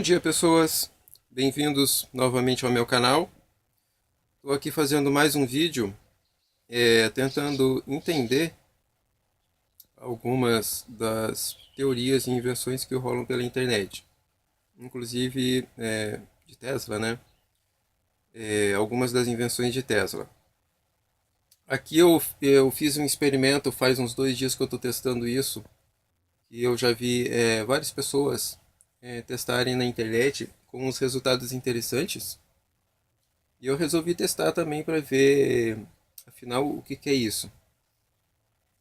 Dia, pessoas! Bem-vindos novamente ao meu canal. Estou aqui fazendo mais um vídeo tentando entender algumas das teorias e invenções que rolam pela internet, inclusive de Tesla, né? Algumas das invenções de Tesla. Aqui eu fiz um experimento faz uns 2 dias que eu estou testando isso, e eu já vi várias pessoas testarem na internet com uns resultados interessantes. E eu resolvi testar também para ver, afinal, o que é isso.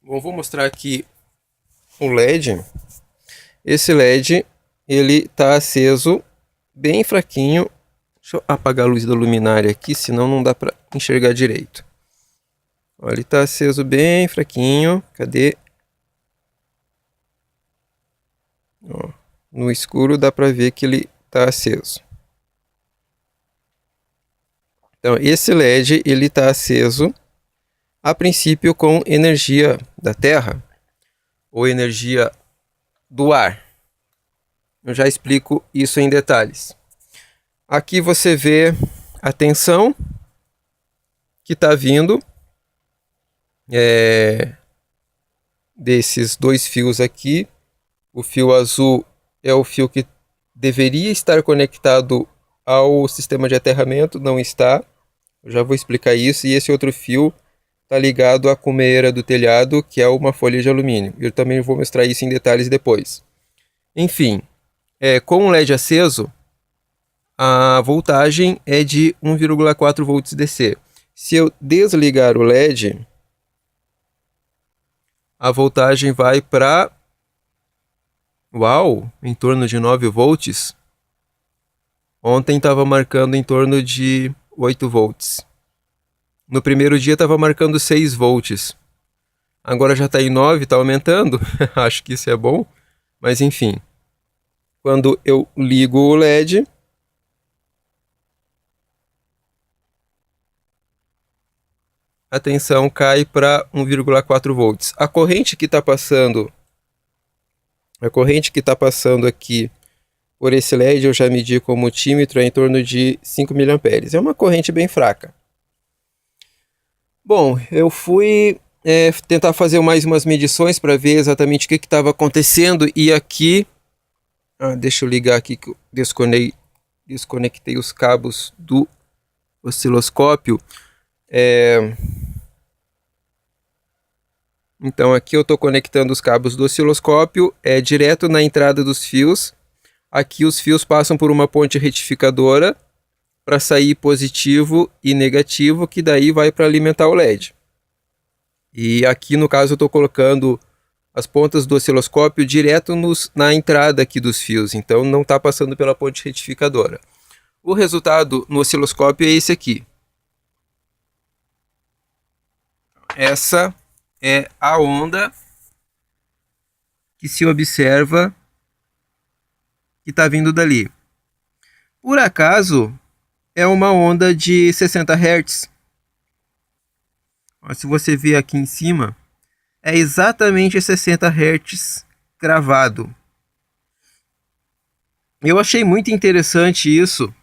Bom, vou mostrar aqui o LED. Esse LED, ele está aceso bem fraquinho. Deixa eu apagar a luz da luminária aqui, senão não dá para enxergar direito. Olha, ele está aceso bem fraquinho. Cadê? Ó, no escuro dá para ver que ele está aceso. Então, esse LED ele está aceso a princípio com energia da Terra ou energia do ar. Eu já explico isso em detalhes. Aqui você vê a tensão que está vindo desses dois fios aqui. O fio azul é o fio que deveria estar conectado ao sistema de aterramento, não está. Eu já vou explicar isso. E esse outro fio está ligado à cumeira do telhado, que é uma folha de alumínio. Eu também vou mostrar isso em detalhes depois. Enfim, com o LED aceso, a voltagem é de 1,4 volts DC. Se eu desligar o LED, a voltagem vai para, em torno de 9 volts. Ontem estava marcando em torno de 8 volts. No primeiro dia estava marcando 6 volts. Agora já está em 9, está aumentando. Acho que isso é bom. Mas enfim. Quando eu ligo o LED, a tensão cai para 1,4 volts. A corrente que está passando aqui por esse LED, eu já medi com o multímetro, é em torno de 5 mA. É uma corrente bem fraca. Bom, eu fui tentar fazer mais umas medições para ver exatamente o que estava acontecendo. E aqui, deixa eu ligar aqui que eu desconectei os cabos do osciloscópio. Então aqui eu estou conectando os cabos do osciloscópio direto na entrada dos fios. Aqui os fios passam por uma ponte retificadora para sair positivo e negativo, que daí vai para alimentar o LED. E aqui no caso eu estou colocando as pontas do osciloscópio direto na entrada aqui dos fios, então não está passando pela ponte retificadora. O resultado no osciloscópio é esse aqui. Essa é a onda que se observa que está vindo dali. Por acaso, é uma onda de 60 Hz. Se você ver aqui em cima, é exatamente 60 Hz gravado. Eu achei muito interessante isso.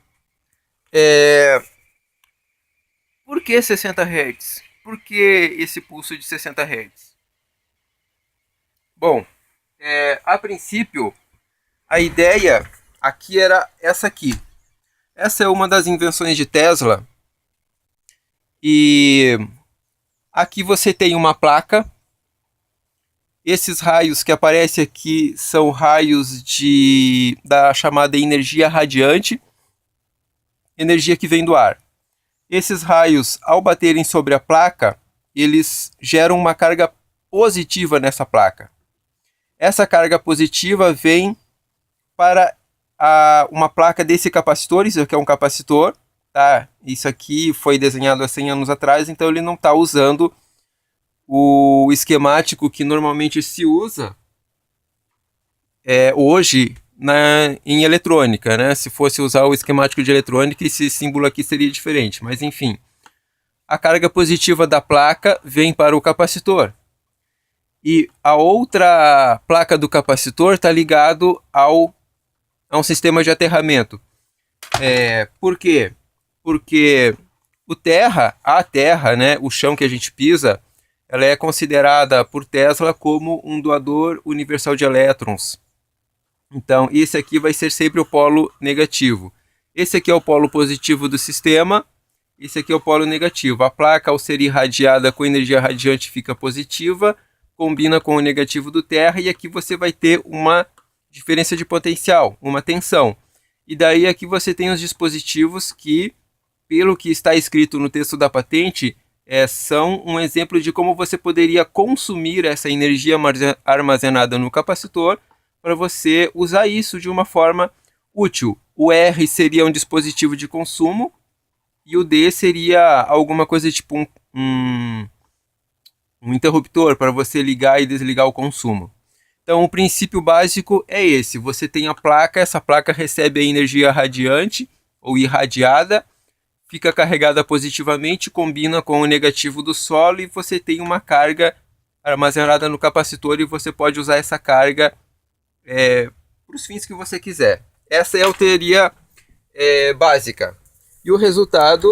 Por que 60 Hz? Por que esse pulso de 60 Hz? Bom, a princípio, a ideia aqui era essa aqui. Essa é uma das invenções de Tesla. E aqui você tem uma placa. Esses raios que aparecem aqui são raios da chamada energia radiante. Energia que vem do ar. Esses raios, ao baterem sobre a placa, eles geram uma carga positiva nessa placa. Essa carga positiva vem para uma placa desse capacitor. Isso aqui é um capacitor, tá? Isso aqui foi desenhado há 100 anos atrás, então ele não está usando o esquemático que normalmente se usa hoje em eletrônica, né? Se fosse usar o esquemático de eletrônica, esse símbolo aqui seria diferente, mas enfim. A carga positiva da placa vem para o capacitor. E a outra placa do capacitor está ligado ao a um sistema de aterramento. Por quê? Porque a terra, né, o chão que a gente pisa, ela é considerada por Tesla como um doador universal de elétrons. Então, esse aqui vai ser sempre o polo negativo. Esse aqui é o polo positivo do sistema, esse aqui é o polo negativo. A placa, ao ser irradiada com energia radiante, fica positiva, combina com o negativo do Terra, e aqui você vai ter uma diferença de potencial, uma tensão. E daí aqui você tem os dispositivos que, pelo que está escrito no texto da patente, são um exemplo de como você poderia consumir essa energia armazenada no capacitor para você usar isso de uma forma útil. O R seria um dispositivo de consumo e o D seria alguma coisa tipo um interruptor para você ligar e desligar o consumo. Então o princípio básico é esse: você tem a placa, essa placa recebe a energia radiante ou irradiada, fica carregada positivamente, combina com o negativo do solo e você tem uma carga armazenada no capacitor, e você pode usar essa carga para os fins que você quiser. Essa é a teoria básica. E o resultado,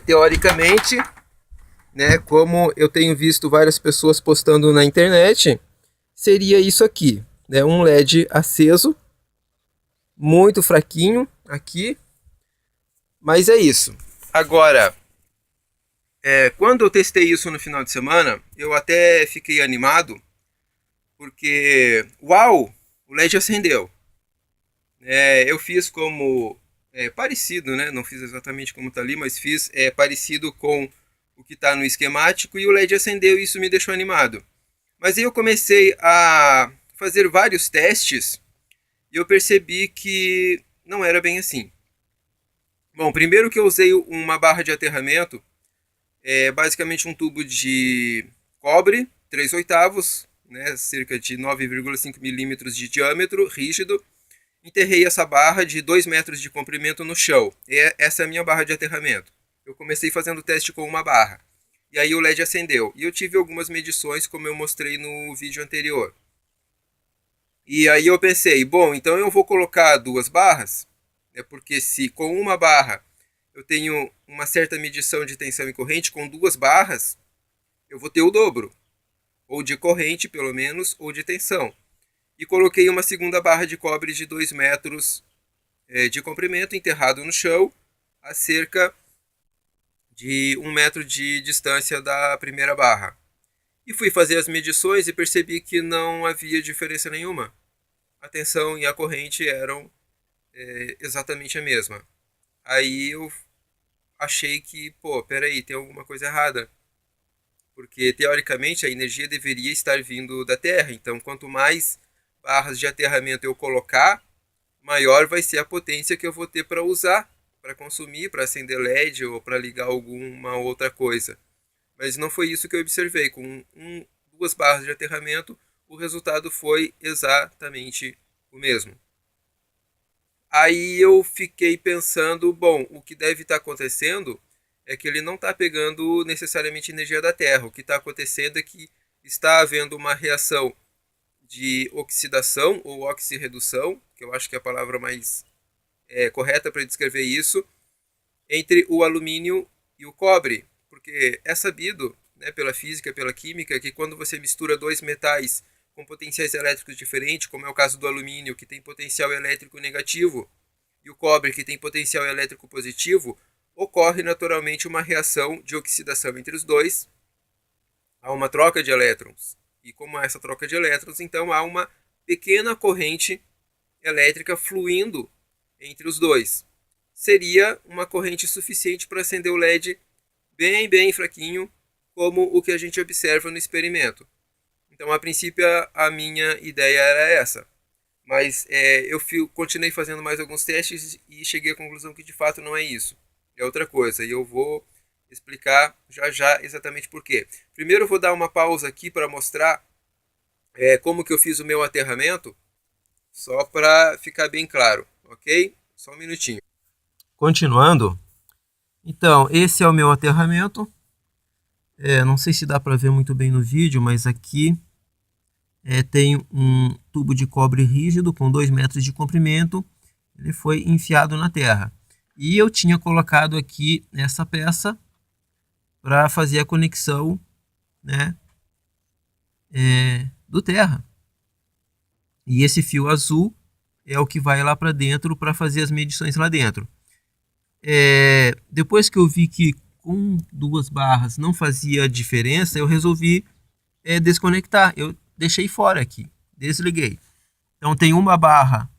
teoricamente, né, como eu tenho visto várias pessoas postando na internet, seria isso aqui, né, um LED aceso, muito fraquinho aqui, mas é isso. Agora, quando eu testei isso no final de semana, eu até fiquei animado, porque, uau, o LED acendeu. Eu fiz como parecido, né? Não fiz exatamente como está ali, mas fiz parecido com o que está no esquemático, e o LED acendeu, e isso me deixou animado. Mas aí eu comecei a fazer vários testes e eu percebi que não era bem assim. Bom, primeiro que eu usei uma barra de aterramento, basicamente um tubo de cobre, 3/8, né, cerca de 9,5 milímetros de diâmetro, rígido. Enterrei essa barra de 2 metros de comprimento no chão. Essa é a minha barra de aterramento. Eu comecei fazendo o teste com uma barra. E aí o LED acendeu. E eu tive algumas medições, como eu mostrei no vídeo anterior. E aí eu pensei, bom, então eu vou colocar 2 barras, porque se com uma barra eu tenho uma certa medição de tensão e corrente, com 2 barras eu vou ter o dobro. Ou de corrente, pelo menos, ou de tensão. E coloquei uma segunda barra de cobre de 2 metros de comprimento, enterrado no chão, a cerca de 1 metro de distância da primeira barra. E fui fazer as medições e percebi que não havia diferença nenhuma. A tensão e a corrente eram exatamente a mesma. Aí eu achei que, peraí, tem alguma coisa errada. Porque, teoricamente, a energia deveria estar vindo da Terra. Então, quanto mais barras de aterramento eu colocar, maior vai ser a potência que eu vou ter para usar, para consumir, para acender LED ou para ligar alguma outra coisa. Mas não foi isso que eu observei. Com 2 barras de aterramento, o resultado foi exatamente o mesmo. Aí eu fiquei pensando, bom, o que deve estar acontecendo é que ele não está pegando necessariamente energia da Terra. O que está acontecendo é que está havendo uma reação de oxidação ou oxirredução, que eu acho que é a palavra mais correta para descrever isso, entre o alumínio e o cobre. Porque é sabido, né, pela física, pela química, que quando você mistura 2 metais com potenciais elétricos diferentes, como é o caso do alumínio, que tem potencial elétrico negativo, e o cobre, que tem potencial elétrico positivo, ocorre naturalmente uma reação de oxidação entre os dois, há uma troca de elétrons. E como há essa troca de elétrons, então há uma pequena corrente elétrica fluindo entre os dois. Seria uma corrente suficiente para acender o LED bem fraquinho, como o que a gente observa no experimento. Então, a princípio, a minha ideia era essa. Mas eu continuei fazendo mais alguns testes e cheguei à conclusão que de fato não é isso. É outra coisa. E eu vou explicar já exatamente por quê. Primeiro eu vou dar uma pausa aqui para mostrar como que eu fiz o meu aterramento, só para ficar bem claro, ok? Só um minutinho. Continuando, então esse é o meu aterramento. Não sei se dá para ver muito bem no vídeo, mas aqui tem um tubo de cobre rígido com 2 metros de comprimento. Ele foi enfiado na terra. E eu tinha colocado aqui essa peça para fazer a conexão, né, do terra. E esse fio azul é o que vai lá para dentro para fazer as medições lá dentro. Depois que eu vi que com 2 barras não fazia diferença, eu resolvi desconectar. Eu deixei fora aqui, desliguei. Então tem uma barra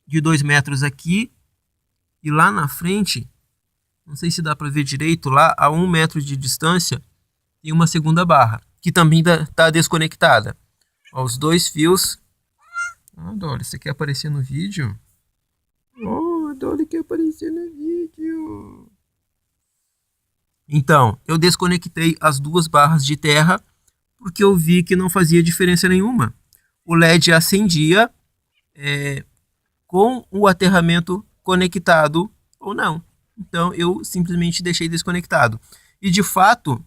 de 2 metros aqui e lá na frente, não sei se dá para ver direito, lá a 1 metro de distância tem uma segunda barra que também está desconectada. Ó, os 2 fios. Ah, Dolly, você quer aparecer no vídeo? Oh, a Dolly quer aparecer no vídeo. Então, eu desconectei as 2 barras de terra porque eu vi que não fazia diferença nenhuma. O LED acendia com o aterramento conectado ou não. Então, eu simplesmente deixei desconectado. E, de fato,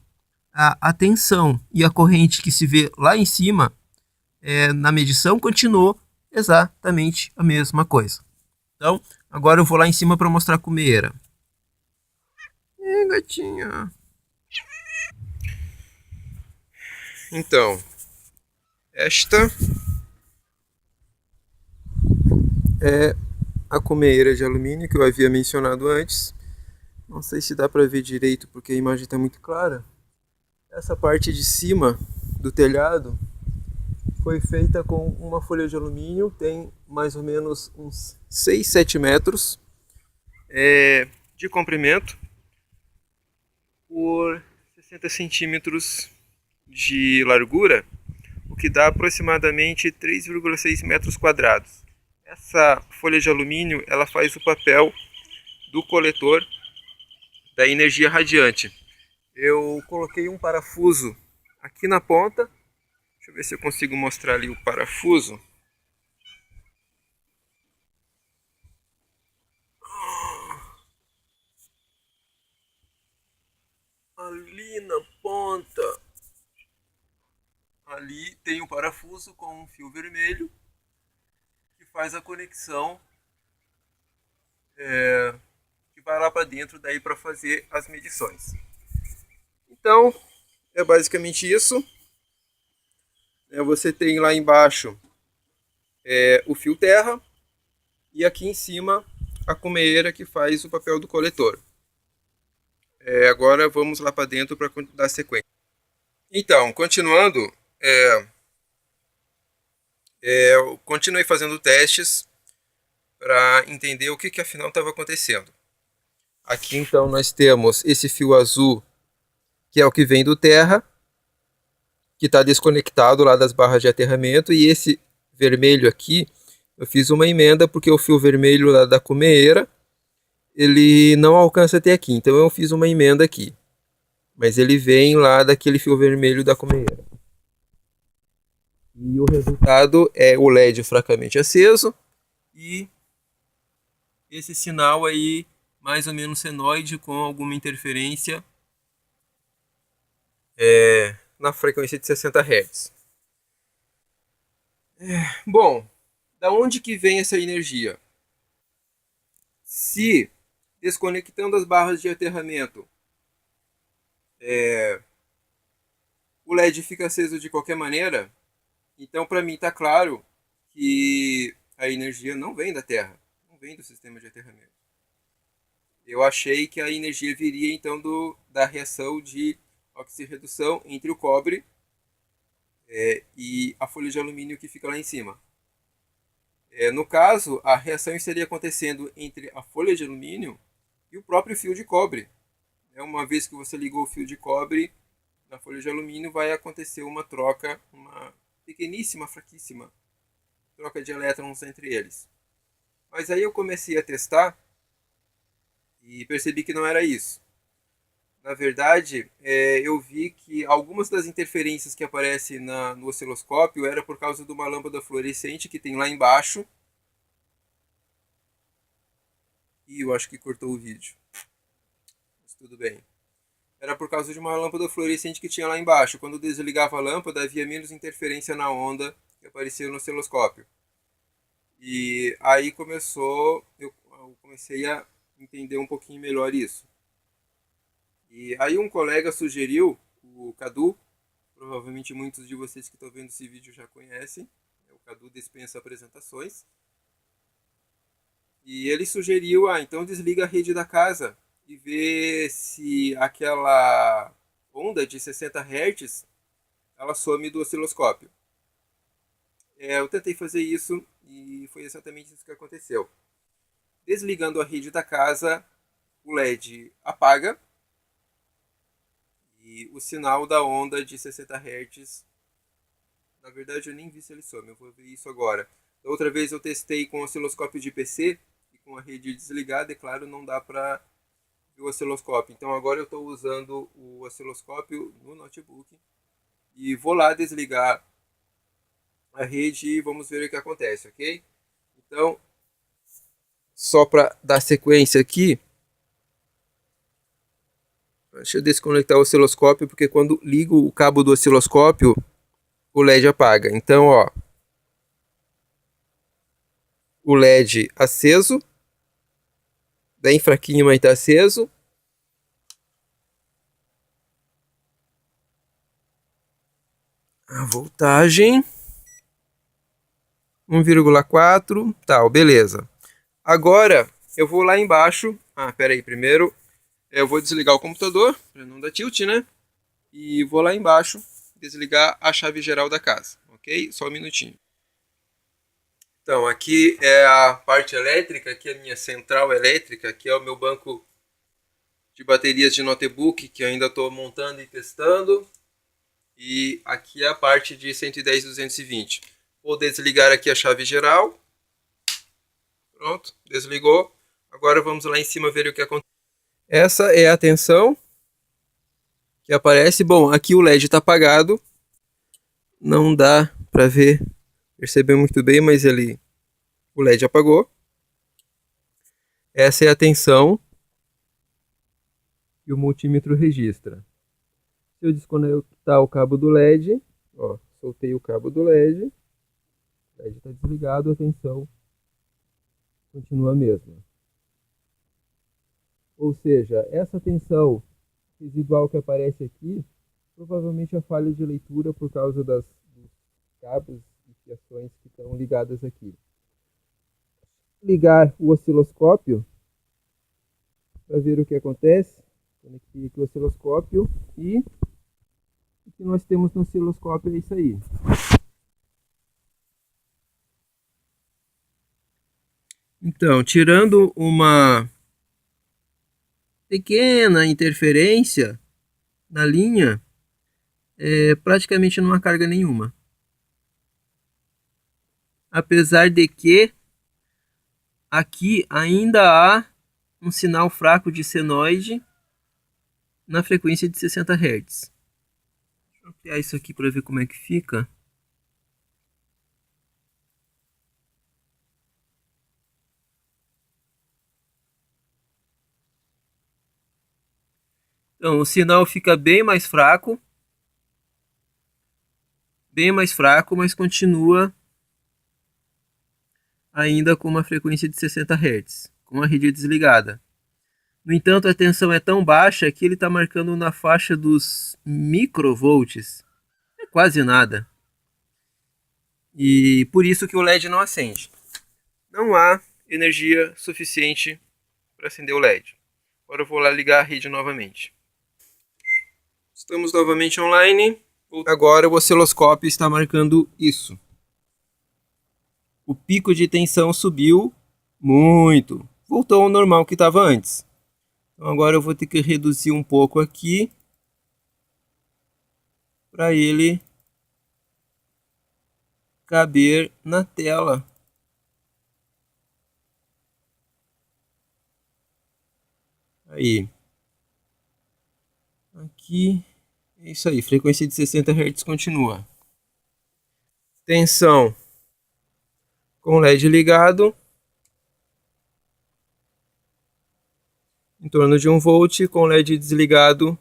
a tensão e a corrente que se vê lá em cima, na medição, continuou exatamente a mesma coisa. Então, agora eu vou lá em cima para mostrar a cumeira. Gatinha. Então, esta é a cumeira de alumínio que eu havia mencionado antes. Não sei se dá para ver direito porque a imagem está muito clara. Essa parte de cima do telhado foi feita com uma folha de alumínio, tem mais ou menos uns 6, 7 metros de comprimento por 60 centímetros de largura, o que dá aproximadamente 3,6 metros quadrados. Essa folha de alumínio ela faz o papel do coletor da energia radiante. Eu coloquei um parafuso aqui na ponta. Deixa eu ver se eu consigo mostrar ali o parafuso. Ali na ponta. Ali tem um parafuso com um fio vermelho que faz a conexão que vai lá para dentro daí para fazer as medições. Então, é basicamente isso. Você tem lá embaixo o fio terra e aqui em cima a cumeira que faz o papel do coletor. Agora vamos lá para dentro para dar sequência. Então, continuando, eu continuei fazendo testes para entender o que afinal estava acontecendo. Aqui então nós temos esse fio azul, que é o que vem do terra, que está desconectado lá das barras de aterramento, e esse vermelho aqui, eu fiz uma emenda porque o fio vermelho lá da cumeira, ele não alcança até aqui, então eu fiz uma emenda aqui. Mas ele vem lá daquele fio vermelho da cumeira. E o resultado é o LED fracamente aceso e esse sinal aí mais ou menos senoide com alguma interferência na frequência de 60 Hz. Bom, da onde que vem essa energia? Se desconectando as barras de aterramento o LED fica aceso de qualquer maneira, então para mim está claro que a energia não vem da Terra, não vem do sistema de aterramento. Eu achei que a energia viria então da reação de oxirredução entre o cobre e a folha de alumínio que fica lá em cima. No caso, a reação estaria acontecendo entre a folha de alumínio e o próprio fio de cobre. Uma vez que você ligou o fio de cobre na folha de alumínio, vai acontecer uma troca, uma pequeníssima, fraquíssima troca de elétrons entre eles. Mas aí eu comecei a testar e percebi que não era isso. Na verdade, eu vi que algumas das interferências que aparecem no osciloscópio era por causa de uma lâmpada fluorescente que tem lá embaixo. E eu acho que cortou o vídeo. Mas tudo bem. era por causa de uma lâmpada fluorescente que tinha lá embaixo. Quando desligava a lâmpada, havia menos interferência na onda que aparecia no osciloscópio. E aí eu comecei a entender um pouquinho melhor isso. E aí um colega sugeriu, o Cadu, provavelmente muitos de vocês que estão vendo esse vídeo já conhecem, o Cadu dispensa apresentações. E ele sugeriu, então desliga a rede da casa e vê se aquela onda de 60 Hz ela some do osciloscópio. Eu tentei fazer isso e foi exatamente isso que aconteceu. Desligando a rede da casa, o LED apaga e o sinal da onda de 60 Hz, na verdade eu nem vi se ele some, eu vou ver isso agora. Da outra vez eu testei com o osciloscópio de PC e com a rede desligada, e claro, não dá para ver o osciloscópio. Então agora eu estou usando o osciloscópio no notebook e vou lá desligar a rede e vamos ver o que acontece, ok? Então, só para dar sequência aqui, deixa eu desconectar o osciloscópio, porque quando ligo o cabo do osciloscópio, o LED apaga. Então, ó, o LED aceso, bem fraquinho, mas está aceso. A voltagem 1,4, tal, beleza. Agora eu vou lá embaixo. Pera aí, primeiro eu vou desligar o computador para não dar tilt, né? E vou lá embaixo desligar a chave geral da casa, ok? Só um minutinho. Então, aqui é a parte elétrica, aqui é a minha central elétrica, aqui é o meu banco de baterias de notebook que eu ainda estou montando e testando. E aqui é a parte de 110 e 220. Vou desligar aqui a chave geral. Pronto, desligou. Agora vamos lá em cima ver o que acontece. Essa é a tensão que aparece. Bom, aqui o LED está apagado. Não dá para perceber muito bem, mas o LED apagou. Essa é a tensão que o multímetro registra. Se eu desconectar o cabo do LED, ó, soltei o cabo do LED, o LED está desligado, a tensão continua a mesma. Ou seja, essa tensão residual que aparece aqui, provavelmente é falha de leitura por causa dos cabos e fiações que estão ligadas aqui. Ligar o osciloscópio para ver o que acontece. Conectei aqui o osciloscópio e o que nós temos no osciloscópio é isso aí. Então, tirando uma pequena interferência na linha, praticamente não há carga nenhuma. Apesar de que aqui ainda há um sinal fraco de senoide na frequência de 60 Hz. Deixa eu ampliar isso aqui para ver como é que fica. Então, o sinal fica bem mais fraco, mas continua ainda com uma frequência de 60 Hz, com a rede desligada. No entanto, a tensão é tão baixa que ele está marcando na faixa dos microvolts. É quase nada. E por isso que o LED não acende. Não há energia suficiente para acender o LED. Agora eu vou lá ligar a rede novamente. Estamos novamente online. Agora o osciloscópio está marcando isso. O pico de tensão subiu muito. Voltou ao normal que estava antes. Então agora eu vou ter que reduzir um pouco aqui para ele caber na tela. Aí. Aqui. É isso aí. Frequência de 60 Hz continua. Tensão com LED ligado. Em torno de 1 volt. Com LED desligado.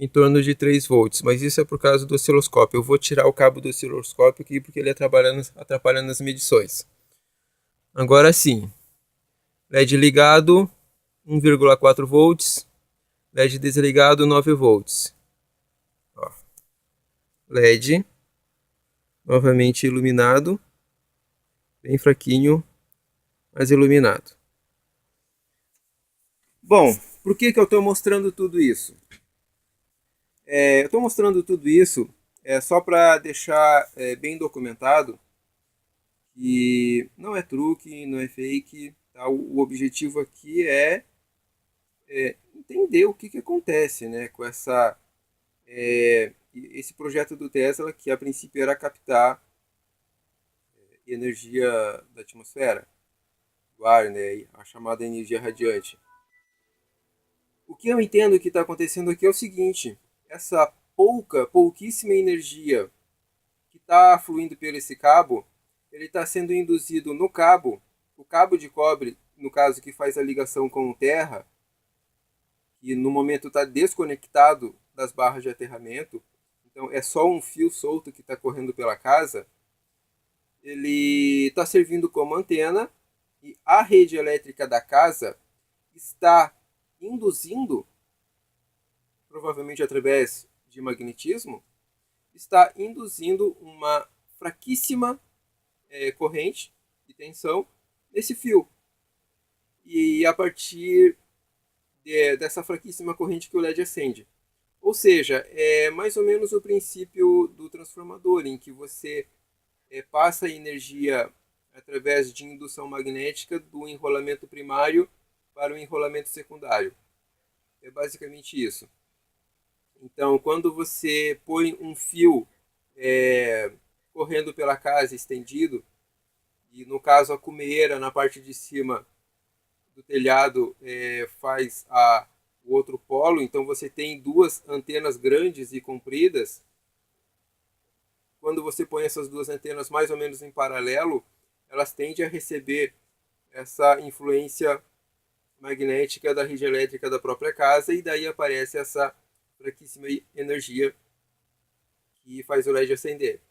em torno de 3 volts, mas isso é por causa do osciloscópio. Eu vou tirar o cabo do osciloscópio aqui porque ele atrapalha nas medições. Agora sim, LED ligado 1,4 volts, LED desligado 9 volts. Ó. LED novamente iluminado, bem fraquinho, mas iluminado. Bom, por que eu estou mostrando tudo isso? Eu estou mostrando tudo isso só para deixar bem documentado que não é truque, não é fake. Tá? O objetivo aqui é entender o que acontece, né, com esse projeto do Tesla, que a princípio era captar energia da atmosfera, do ar, né, a chamada energia radiante. O que eu entendo que está acontecendo aqui é o seguinte: essa pouquíssima energia que está fluindo por esse cabo, ele está sendo induzido no cabo, o cabo de cobre, no caso que faz a ligação com a terra, que no momento está desconectado das barras de aterramento, então é só um fio solto que está correndo pela casa, ele está servindo como antena e a rede elétrica da casa está induzindo, provavelmente através de magnetismo, está induzindo uma fraquíssima corrente de tensão nesse fio. E a partir dessa fraquíssima corrente que o LED acende. Ou seja, é mais ou menos o princípio do transformador, em que você passa a energia através de indução magnética do enrolamento primário para o enrolamento secundário. É basicamente isso. Então, quando você põe um fio correndo pela casa estendido, e no caso a cumeira na parte de cima do telhado faz o outro polo, então você tem duas antenas grandes e compridas. Quando você põe essas duas antenas mais ou menos em paralelo, elas tendem a receber essa influência magnética da rede elétrica da própria casa, e daí aparece essa fraquíssima energia que faz o LED acender.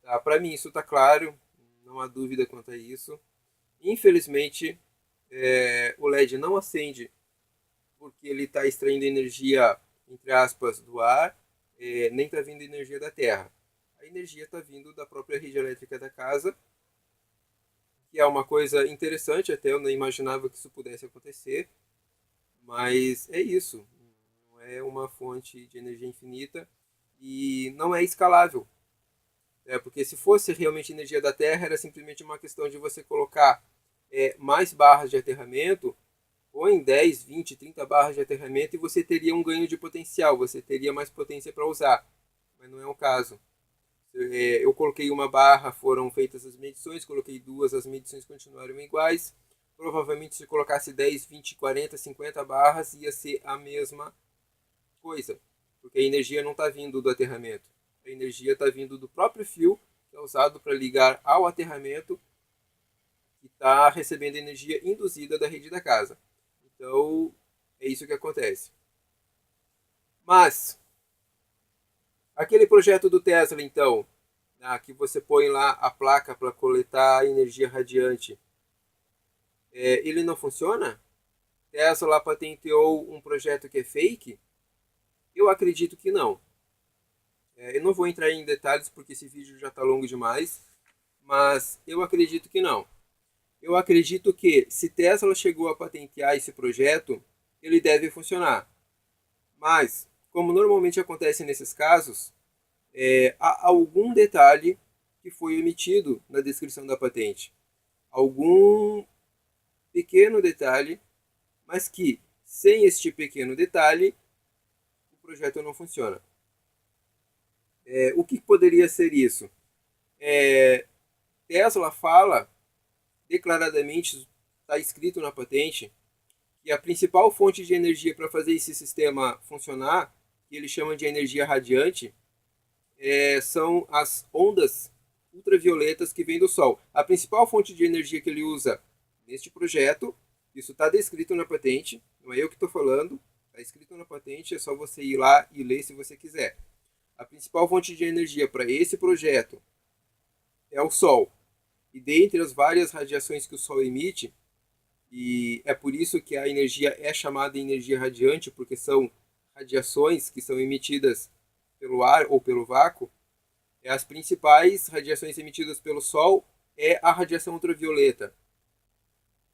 Tá? Para mim isso está claro, não há dúvida quanto a isso. Infelizmente, o LED não acende porque ele está extraindo energia, entre aspas, do ar, nem está vindo energia da terra. A energia está vindo da própria rede elétrica da casa, que é uma coisa interessante, até eu não imaginava que isso pudesse acontecer, mas é isso. Não é uma fonte de energia infinita e não é escalável. Porque se fosse realmente energia da Terra, era simplesmente uma questão de você colocar mais barras de aterramento, ou em 10, 20, 30 barras de aterramento, e você teria um ganho de potencial, você teria mais potência para usar. Mas não é o caso. Eu coloquei uma barra, foram feitas as medições, coloquei duas, as medições continuaram iguais. Provavelmente se colocasse 10, 20, 40, 50 barras, ia ser a mesma coisa, porque a energia não está vindo do aterramento. A energia está vindo do próprio fio, que é usado para ligar ao aterramento, que está recebendo energia induzida da rede da casa. Então, é isso que acontece. Mas, aquele projeto do Tesla, então, que você põe lá a placa para coletar energia radiante, ele não funciona? Tesla lá patenteou um projeto que é fake? Eu acredito que não. Eu não vou entrar em detalhes porque esse vídeo já está longo demais, mas eu acredito que não. Eu acredito que se Tesla chegou a patentear esse projeto, ele deve funcionar. Mas, como normalmente acontece nesses casos, há algum detalhe que foi omitido na descrição da patente. Algum pequeno detalhe, mas que, sem este pequeno detalhe, o projeto não funciona. O que poderia ser isso? Tesla fala declaradamente, está escrito na patente, que a principal fonte de energia para fazer esse sistema funcionar, que ele chama de energia radiante, são as ondas ultravioletas que vêm do Sol. A principal fonte de energia que ele usa neste projeto, isso está descrito na patente, não é eu que estou falando, Está escrito na patente, é só você ir lá e ler se você quiser. A principal fonte de energia para esse projeto é o Sol. E dentre as várias radiações que o Sol emite, e é por isso que a energia é chamada de energia radiante, porque são radiações que são emitidas pelo ar ou pelo vácuo, as principais radiações emitidas pelo Sol é a radiação ultravioleta.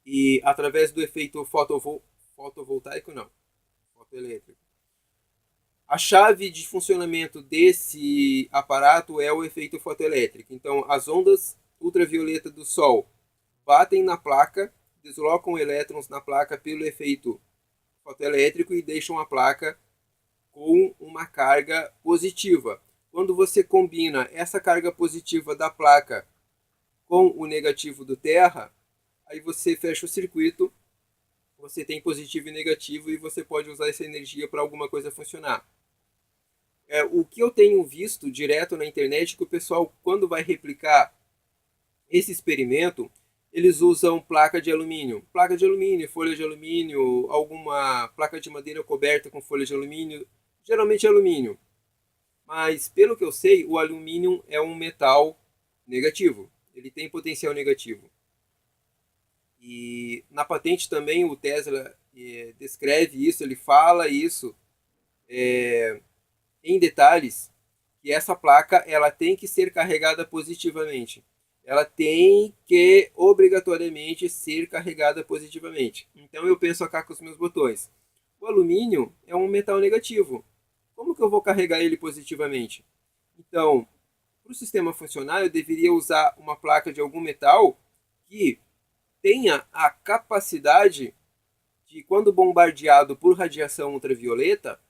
E através do efeito fotovoltaico, não, fotoelétrico. A chave de funcionamento desse aparato é o efeito fotoelétrico. Então, as ondas ultravioleta do Sol batem na placa, deslocam elétrons na placa pelo efeito fotoelétrico e deixam a placa com uma carga positiva. Quando você combina essa carga positiva da placa com o negativo do Terra, aí você fecha o circuito, você tem positivo e negativo e você pode usar essa energia para alguma coisa funcionar. O que eu tenho visto direto na internet é que o pessoal, quando vai replicar esse experimento, eles usam placa de alumínio, folha de alumínio, alguma placa de madeira coberta com folha de alumínio, geralmente alumínio. Mas, pelo que eu sei, o alumínio é um metal negativo, ele tem potencial negativo. E na patente também o Tesla descreve isso, ele fala isso em detalhes, que essa placa ela tem que ser carregada positivamente. Ela tem que obrigatoriamente ser carregada positivamente. Então eu penso cá com os meus botões. O alumínio é um metal negativo. Como que eu vou carregar ele positivamente? Então, para o sistema funcionar, eu deveria usar uma placa de algum metal que tenha a capacidade de, quando bombardeado por radiação ultravioleta,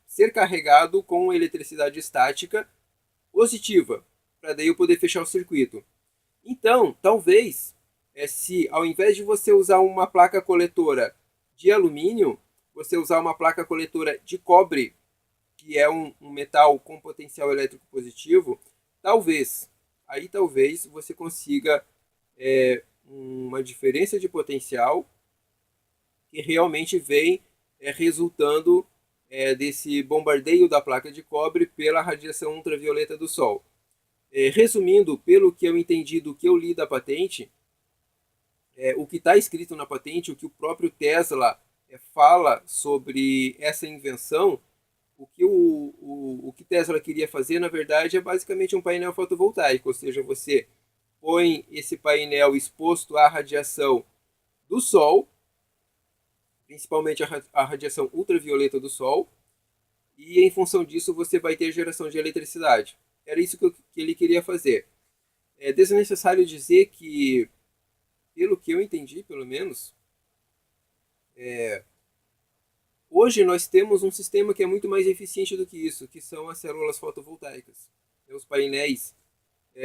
ser carregado com eletricidade estática positiva, para daí eu poder fechar o circuito. Então, talvez, se ao invés de você usar uma placa coletora de alumínio, você usar uma placa coletora de cobre, que é um metal com potencial elétrico positivo, talvez você consiga uma diferença de potencial que realmente vem resultando desse bombardeio da placa de cobre pela radiação ultravioleta do Sol. Resumindo, pelo que eu entendi do que eu li da patente, o que está escrito na patente, o que o próprio Tesla fala sobre essa invenção, o que Tesla queria fazer, na verdade, é basicamente um painel fotovoltaico, ou seja, você põe esse painel exposto à radiação do Sol, principalmente a radiação ultravioleta do Sol, e em função disso você vai ter geração de eletricidade. Era isso que ele queria fazer. É desnecessário dizer que, pelo que eu entendi, pelo menos, hoje nós temos um sistema que é muito mais eficiente do que isso, que são as células fotovoltaicas. Os painéis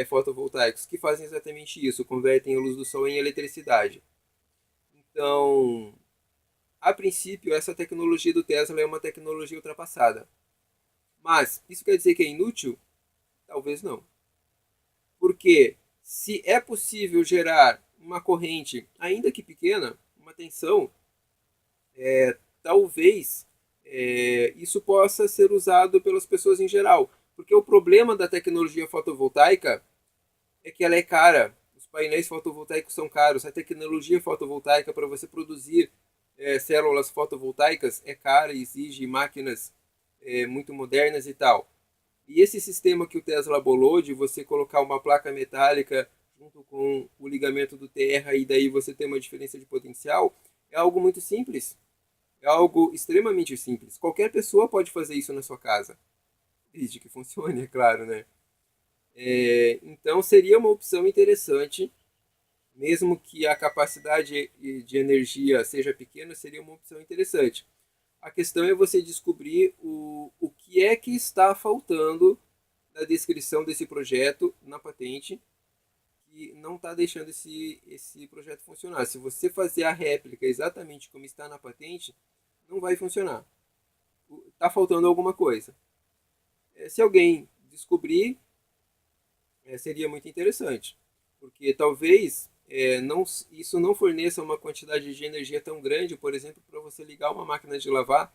fotovoltaicos, que fazem exatamente isso, convertem a luz do Sol em eletricidade. Então, a princípio, essa tecnologia do Tesla é uma tecnologia ultrapassada. Mas, isso quer dizer que é inútil? Talvez não. Porque se é possível gerar uma corrente, ainda que pequena, uma tensão, talvez isso possa ser usado pelas pessoas em geral. Porque o problema da tecnologia fotovoltaica é que ela é cara. Os painéis fotovoltaicos são caros. A tecnologia fotovoltaica para você produzir células fotovoltaicas é cara e exige máquinas muito modernas e tal. E esse sistema que o Tesla bolou de você colocar uma placa metálica junto com o ligamento do terra e daí você ter uma diferença de potencial é algo muito simples. É algo extremamente simples. Qualquer pessoa pode fazer isso na sua casa. Desde que funcione, é claro, né? Então seria uma opção interessante, mesmo que a capacidade de energia seja pequena, seria uma opção interessante. A questão é você descobrir o que é que está faltando na descrição desse projeto, na patente, que não está deixando esse projeto funcionar. Se você fazer a réplica exatamente como está na patente, não vai funcionar. Está faltando alguma coisa. Se alguém descobrir, seria muito interessante. Porque talvez isso não forneça uma quantidade de energia tão grande, por exemplo, para você ligar uma máquina de lavar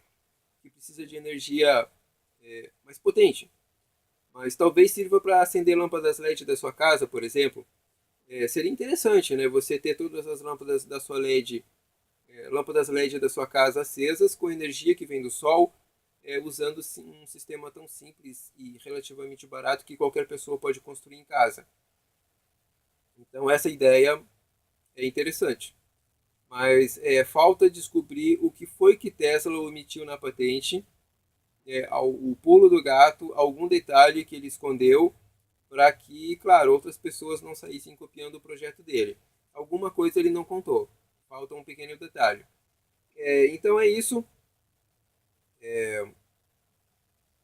que precisa de energia mais potente. Mas talvez sirva para acender lâmpadas LED da sua casa, por exemplo. Seria interessante, né? Você ter todas as lâmpadas da sua LED, lâmpadas LED da sua casa acesas com energia que vem do sol, usando um sistema tão simples e relativamente barato que qualquer pessoa pode construir em casa. Então essa ideia é interessante. Mas falta descobrir o que foi que Tesla omitiu na patente, o pulo do gato, algum detalhe que ele escondeu para que, claro, outras pessoas não saíssem copiando o projeto dele. Alguma coisa ele não contou. Falta um pequeno detalhe. Então é isso.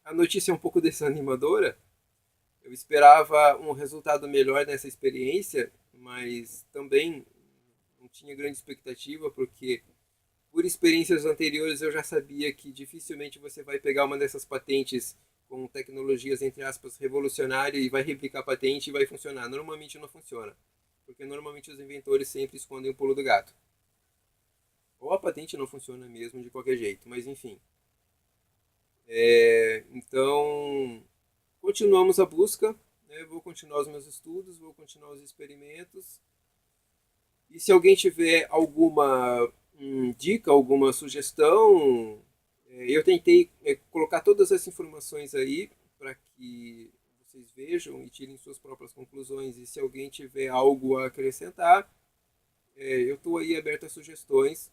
A notícia é um pouco desanimadora. Eu esperava um resultado melhor nessa experiência, mas também não tinha grande expectativa, porque por experiências anteriores eu já sabia que dificilmente você vai pegar uma dessas patentes com tecnologias, entre aspas, revolucionárias e vai replicar a patente e vai funcionar. Normalmente não funciona, porque normalmente os inventores sempre escondem o pulo do gato. Ou a patente não funciona mesmo de qualquer jeito, mas enfim. Então, continuamos a busca, né? Vou continuar os meus estudos, vou continuar os experimentos. E se alguém tiver alguma dica, alguma sugestão, eu tentei colocar todas essas informações aí para que vocês vejam e tirem suas próprias conclusões. E se alguém tiver algo a acrescentar, eu estou aí aberto a sugestões.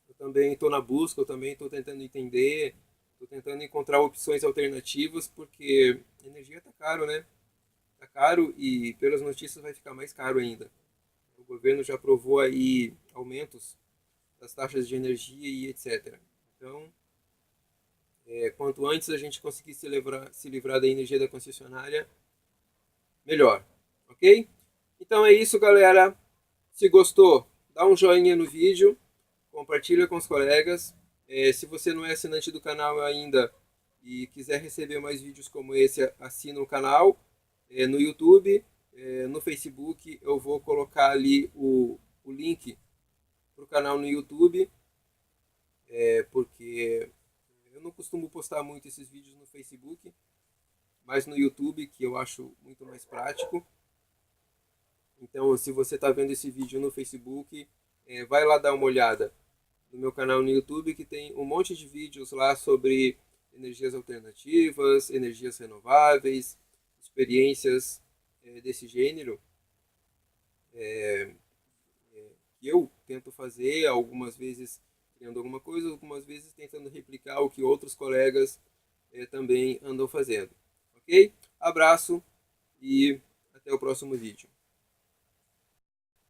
Eu também estou na busca, eu também estou tentando entender, estou tentando encontrar opções alternativas, porque energia está caro, né? Está caro e pelas notícias vai ficar mais caro ainda. O governo já aprovou aí aumentos das taxas de energia e etc. Então, quanto antes a gente conseguir se livrar da energia da concessionária, melhor. Ok? Então é isso, galera. Se gostou, dá um joinha no vídeo, compartilha com os colegas. Se você não é assinante do canal ainda e quiser receber mais vídeos como esse, assina o canal no YouTube, no Facebook. Eu vou colocar ali o link para o canal no YouTube, porque eu não costumo postar muito esses vídeos no Facebook, mas no YouTube, que eu acho muito mais prático. Então, se você está vendo esse vídeo no Facebook, vai lá dar uma olhada no meu canal no YouTube, que tem um monte de vídeos lá sobre energias alternativas, energias renováveis, experiências desse gênero, que eu tento fazer, algumas vezes criando alguma coisa, algumas vezes tentando replicar o que outros colegas também andam fazendo. Ok? Abraço e até o próximo vídeo.